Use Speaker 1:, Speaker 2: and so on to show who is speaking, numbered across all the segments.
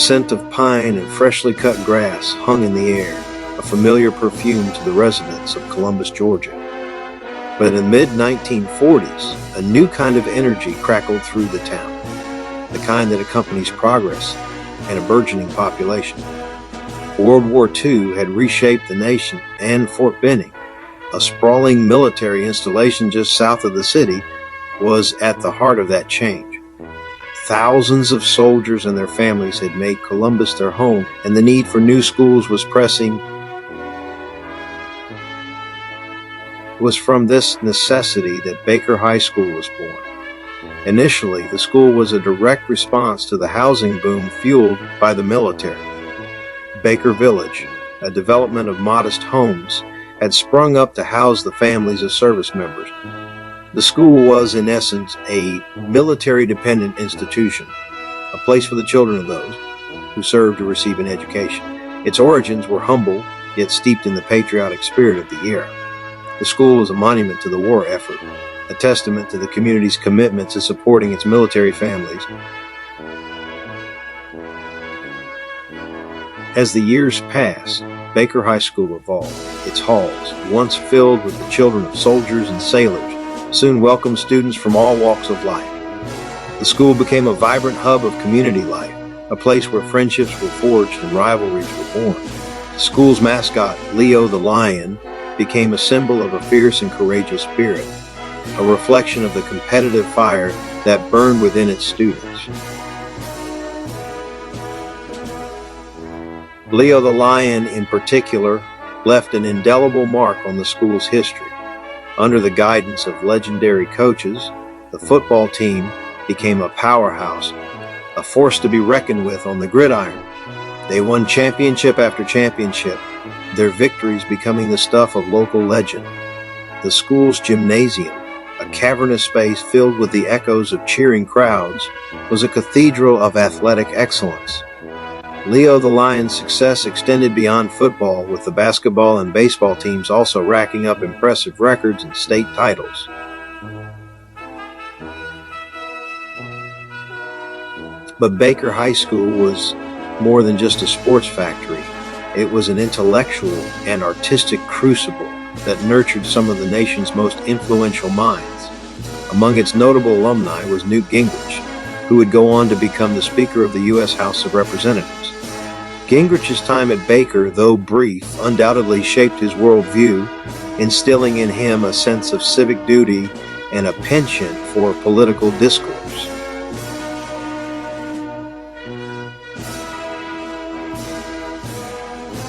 Speaker 1: scent of pine and freshly cut grass hung in the air, a familiar perfume to the residents of Columbus, Georgia. But in the mid-1940s, a new kind of energy crackled through the town, the kind that accompanies progress and a burgeoning population. World War II had reshaped the nation, and Fort Benning, a sprawling military installation just south of the city, was at the heart of that change. Thousands of soldiers and their families had made Columbus their home, and the need for new schools was pressing. It was from this necessity that Baker High School was born. Initially, the school was a direct response to the housing boom fueled by the military. Baker Village, a development of modest homes, had sprung up to house the families of service members. The school was, in essence, a military-dependent institution, a place for the children of those who served to receive an education. Its origins were humble, yet steeped in the patriotic spirit of the era. The school was a monument to the war effort, a testament to the community's commitment to supporting its military families. As the years passed, Baker High School evolved. Its halls, once filled with the children of soldiers and sailors, soon welcomed students from all walks of life. The school became a vibrant hub of community life, a place where friendships were forged and rivalries were born. The school's mascot, Leo the Lion, became a symbol of a fierce and courageous spirit, a reflection of the competitive fire that burned within its students. Leo the Lion, in particular, left an indelible mark on the school's history. Under the guidance of legendary coaches, the football team became a powerhouse, a force to be reckoned with on the gridiron. They won championship after championship, their victories becoming the stuff of local legend. The school's gymnasium, a cavernous space filled with the echoes of cheering crowds, was a cathedral of athletic excellence. Leo the Lion's success extended beyond football, with the basketball and baseball teams also racking up impressive records and state titles. But Baker High School was more than just a sports factory. It was an intellectual and artistic crucible that nurtured some of the nation's most influential minds. Among its notable alumni was Newt Gingrich, who would go on to become the Speaker of the U.S. House of Representatives. Gingrich's time at Baker, though brief, undoubtedly shaped his worldview, instilling in him a sense of civic duty and a penchant for political discourse.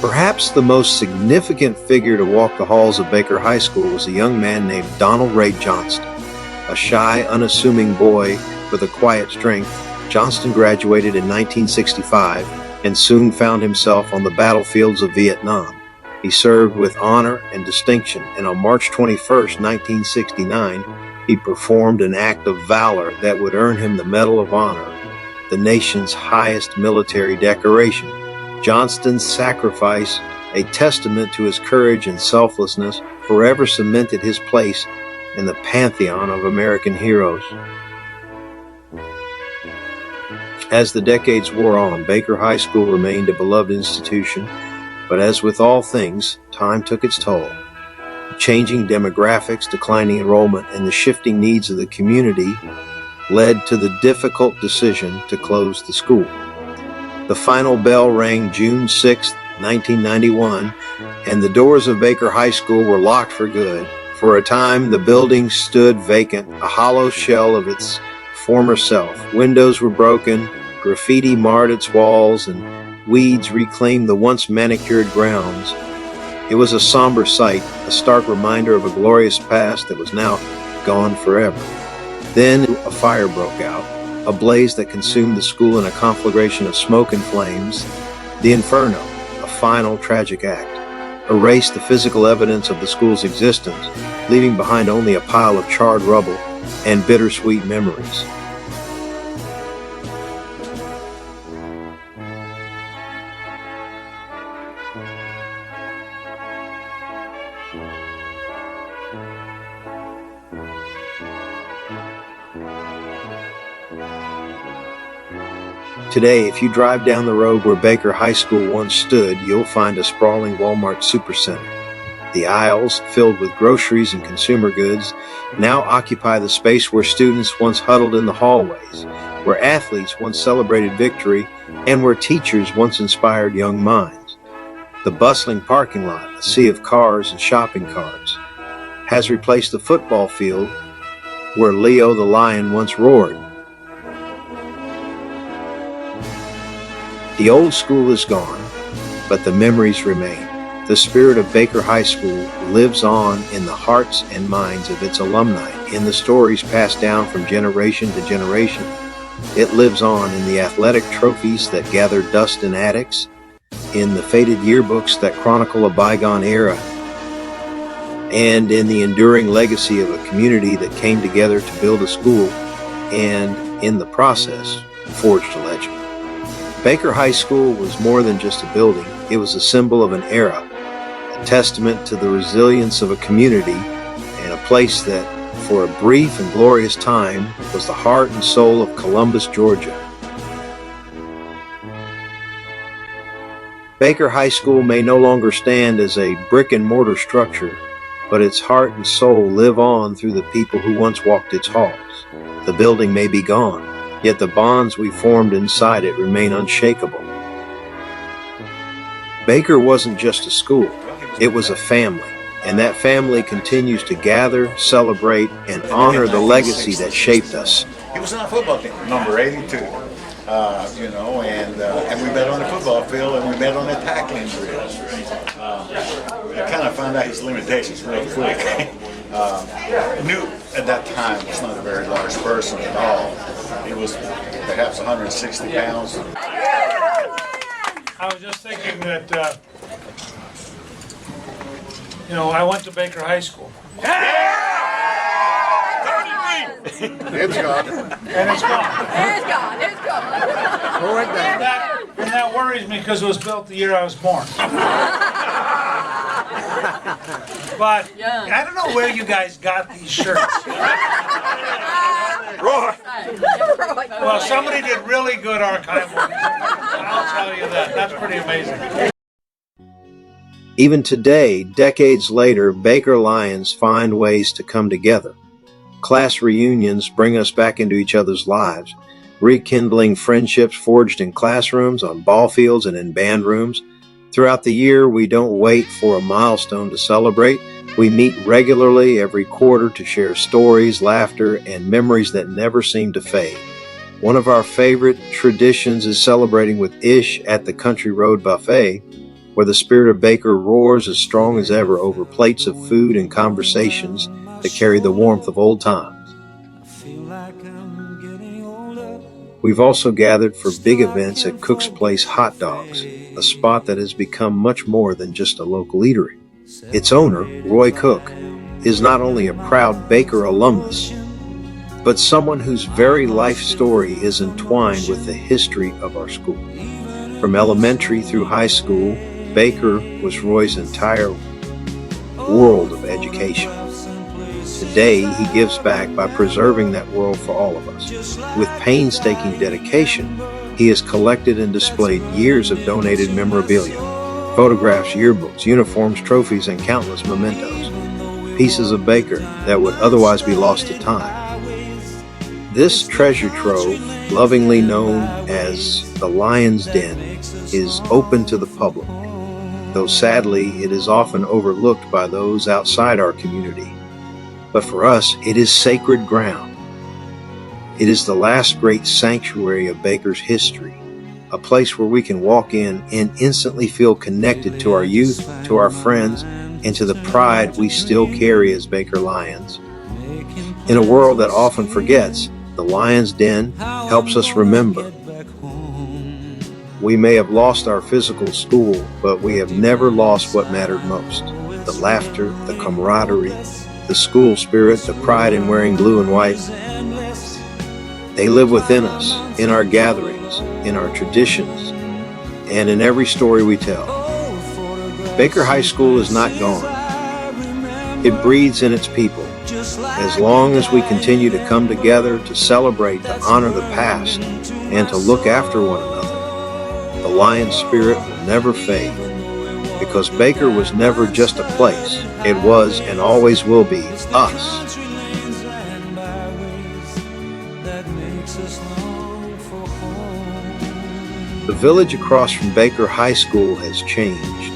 Speaker 1: Perhaps the most significant figure to walk the halls of Baker High School was a young man named Donald Ray Johnston. A shy, unassuming boy with a quiet strength, Johnston graduated in 1965 and soon found himself on the battlefields of Vietnam. He served with honor and distinction, and on March 21, 1969, he performed an act of valor that would earn him the Medal of Honor, the nation's highest military decoration. Johnston's sacrifice, a testament to his courage and selflessness, forever cemented his place in the pantheon of American heroes. As the decades wore on, Baker High School remained a beloved institution, but as with all things, time took its toll. Changing demographics, declining enrollment, and the shifting needs of the community led to the difficult decision to close the school. The final bell rang June 6, 1991, and the doors of Baker High School were locked for good. For a time, the building stood vacant, a hollow shell of its former self. Windows were broken, graffiti marred its walls, and weeds reclaimed the once manicured grounds. It was a somber sight, a stark reminder of a glorious past that was now gone forever. Then a fire broke out, a blaze that consumed the school in a conflagration of smoke and flames. The inferno, a final tragic act, erased the physical evidence of the school's existence, leaving behind only a pile of charred rubble and bittersweet memories. Today, if you drive down the road where Baker High School once stood, you'll find a sprawling Walmart supercenter. The aisles, filled with groceries and consumer goods, now occupy the space where students once huddled in the hallways, where athletes once celebrated victory, and where teachers once inspired young minds. The bustling parking lot, a sea of cars and shopping carts, has replaced the football field where Leo the Lion once roared. The old school is gone, but the memories remain. The spirit of Baker High School lives on in the hearts and minds of its alumni, in the stories passed down from generation to generation. It lives on in the athletic trophies that gather dust in attics, in the faded yearbooks that chronicle a bygone era, and in the enduring legacy of a community that came together to build a school and, in the process, forged a legend. Baker High School was more than just a building. It was a symbol of an era, a testament to the resilience of a community, and a place that, for a brief and glorious time, was the heart and soul of Columbus, Georgia. Baker High School may no longer stand as a brick-and-mortar structure, but its heart and soul live on through the people who once walked its halls. The building may be gone, yet the bonds we formed inside it remain unshakable. Baker wasn't just a school, it was a family, and that family continues to gather, celebrate, and honor the legacy that shaped us.
Speaker 2: He was on a football team, number 82, and we met on the football field, and we met on the tackling drill. I kind of found out his limitations real quick. Knew at that time was not a very large person at all. He was perhaps 160 pounds.
Speaker 3: I was just thinking that, I went to Baker High School.
Speaker 2: It's gone.
Speaker 3: And it's gone.
Speaker 4: It's gone. It's gone.
Speaker 3: And that worries me because it was built the year I was born. But I don't know where you guys got these shirts. Well, somebody did really good archival. I'll tell you that. That's pretty amazing.
Speaker 1: Even today, decades later, Baker Lions find ways to come together. Class reunions bring us back into each other's lives, rekindling friendships forged in classrooms, on ball fields, and in band rooms. Throughout the year, we don't wait for a milestone to celebrate. We meet regularly every quarter to share stories, laughter, and memories that never seem to fade. One of our favorite traditions is celebrating with Ish at the Country Road Buffet, where the spirit of Baker roars as strong as ever over plates of food and conversations that carry the warmth of old times. We've also gathered for big events at Cook's Place Hot Dogs, a spot that has become much more than just a local eatery. Its owner, Roy Cook, is not only a proud Baker alumnus, but someone whose very life story is entwined with the history of our school. From elementary through high school, Baker was Roy's entire world of education. Today, he gives back by preserving that world for all of us. With painstaking dedication, he has collected and displayed years of donated memorabilia, photographs, yearbooks, uniforms, trophies, and countless mementos, pieces of Baker that would otherwise be lost to time. This treasure trove, lovingly known as the Lion's Den, is open to the public, though sadly it is often overlooked by those outside our community. But for us, it is sacred ground. It is the last great sanctuary of Baker's history, a place where we can walk in and instantly feel connected to our youth, to our friends, and to the pride we still carry as Baker Lions. In a world that often forgets, the Lion's Den helps us remember. We may have lost our physical school, but we have never lost what mattered most: the laughter, the camaraderie, the school spirit, the pride in wearing blue and white. They live within us, in our gatherings, in our traditions, and in every story we tell. Baker High School is not gone. It breathes in its people. As long as we continue to come together to celebrate, to honor the past, and to look after one another, the Lion spirit will never fade. Because Baker was never just a place. It was and always will be us. The village across from Baker High School has changed.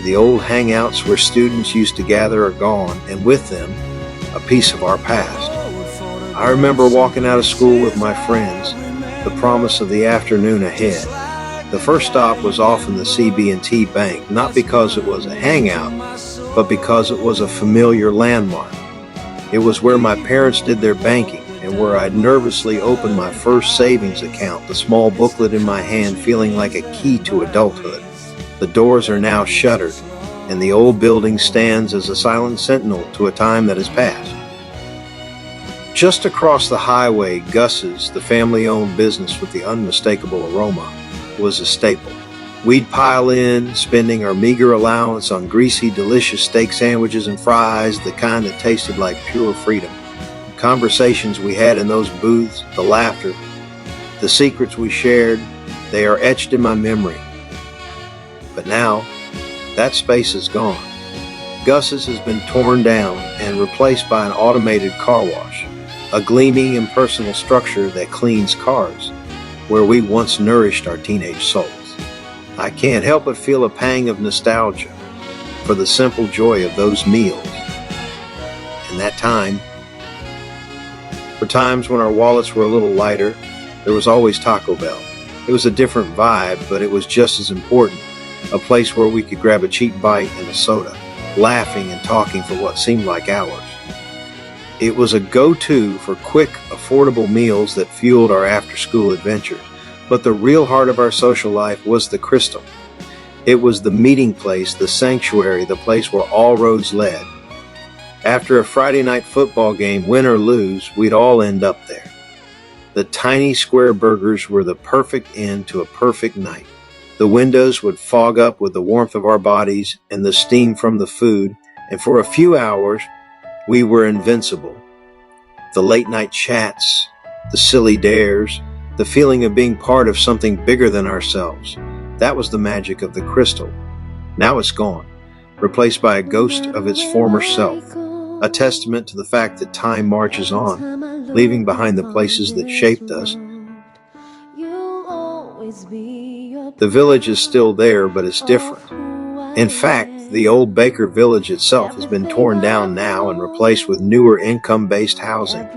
Speaker 1: The old hangouts where students used to gather are gone, and with them, a piece of our past. I remember walking out of school with my friends, the promise of the afternoon ahead. The first stop was often the CB&T Bank, not because it was a hangout, but because it was a familiar landmark. It was where my parents did their banking, and where I'd nervously opened my first savings account, the small booklet in my hand feeling like a key to adulthood. The doors are now shuttered, and the old building stands as a silent sentinel to a time that has passed. Just across the highway, Gus's, the family-owned business with the unmistakable aroma, was a staple. We'd pile in, spending our meager allowance on greasy, delicious steak sandwiches and fries, the kind that tasted like pure freedom. The conversations we had in those booths, the laughter, the secrets we shared, they are etched in my memory. But now, that space is gone. Gus's has been torn down and replaced by an automated car wash, a gleaming, impersonal structure that cleans cars, where we once nourished our teenage souls. I can't help but feel a pang of nostalgia for the simple joy of those meals. And that time, for times when our wallets were a little lighter, there was always Taco Bell. It was a different vibe, but it was just as important. A place where we could grab a cheap bite and a soda, laughing and talking for what seemed like hours. It was a go-to for quick, affordable meals that fueled our after-school adventures. But the real heart of our social life was the Crystal. It was the meeting place, the sanctuary, the place where all roads led. After a Friday night football game, win or lose, we'd all end up there. The tiny square burgers were the perfect end to a perfect night. The windows would fog up with the warmth of our bodies and the steam from the food, and for a few hours, we were invincible. The late night chats, the silly dares, the feeling of being part of something bigger than ourselves. That was the magic of the Crystal. Now it's gone, replaced by a ghost of its former self, a testament to the fact that time marches on, leaving behind the places that shaped us. The village is still there, but it's different. In fact, the old Baker village itself has been torn down now and replaced with newer income-based housing.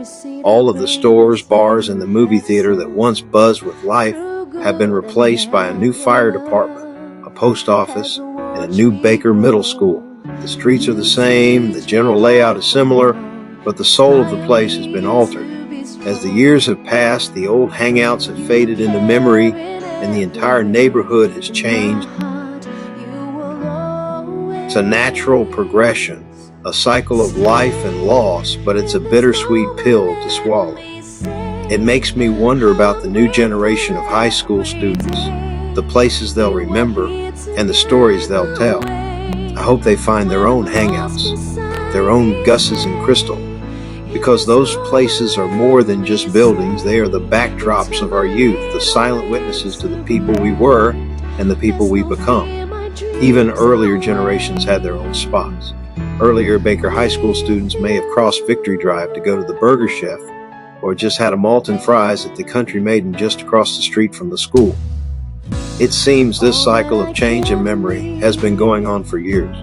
Speaker 1: All of the stores, bars, and the movie theater that once buzzed with life have been replaced by a new fire department, a post office, and a new Baker Middle School. The streets are the same, the general layout is similar, but the soul of the place has been altered. As the years have passed, the old hangouts have faded into memory, and the entire neighborhood has changed. It's a natural progression, a cycle of life and loss, but it's a bittersweet pill to swallow. It makes me wonder about the new generation of high school students, the places they'll remember, and the stories they'll tell. I hope they find their own hangouts, their own Gus's and Crystal, because those places are more than just buildings. They are the backdrops of our youth, the silent witnesses to the people we were and the people we become. Even earlier generations had their own spots. Earlier Baker High School students may have crossed Victory Drive to go to the Burger Chef, or just had a malt and fries at the Country Maiden just across the street from the school. It seems this cycle of change and memory has been going on for years.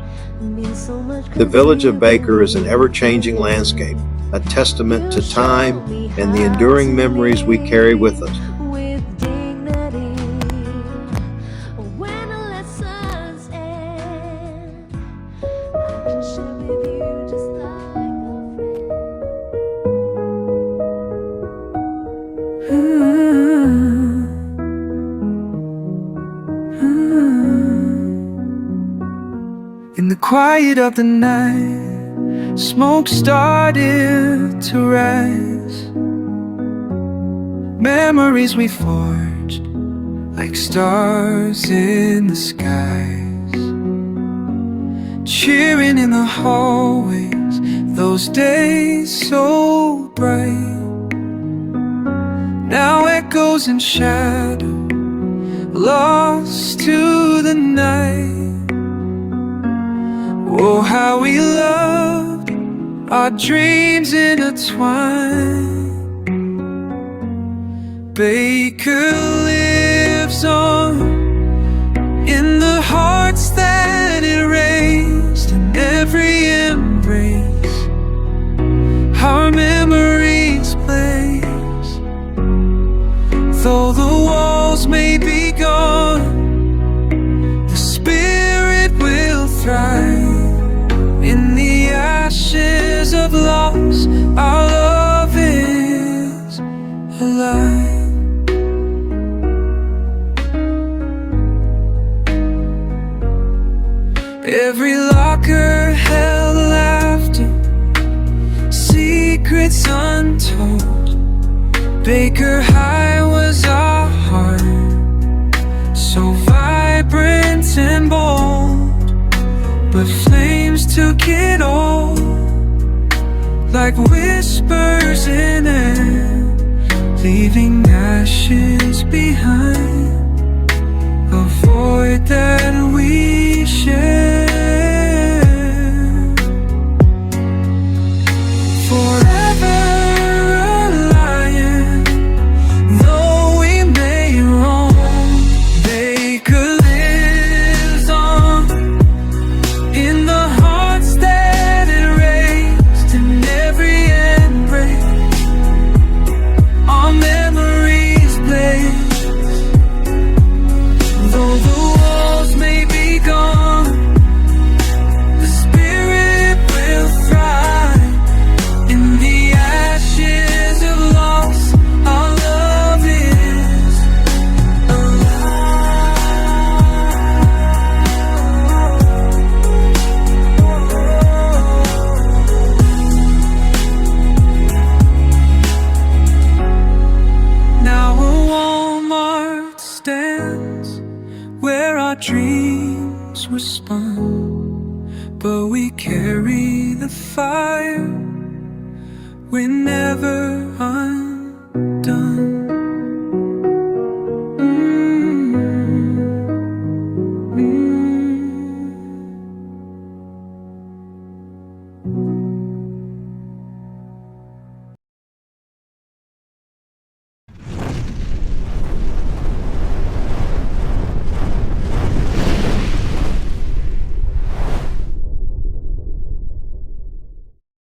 Speaker 1: The village of Baker is an ever-changing landscape, a testament to time and the enduring memories we carry with us.
Speaker 4: In the quiet of the night, smoke started to rise. Memories we forged like stars in the skies. cheering in the hallways, those days so bright. Now echoes in shadow, lost to the night. Oh, how we loved, our dreams intertwined. Baker lives on in the hearts that it raised, in every embrace our memories place. Though the walls may be gone, the spirit will thrive. In the ashes of loss, our love is alive. Every locker held laughter, secrets untold. Baker High was our heart, so vibrant and bold. But flames took it all, like whispers in air, leaving ashes behind, a void that we share. Forever a lion, though we may roam, Baker lives on in the hearts that it raised, in every embrace our memories blaze. Though the walls may be gone, the spirit will thrive. In the ashes of loss, our love is alive. Now a Walmart stands where our dreams were spun, but we carry the fire, we're never undone.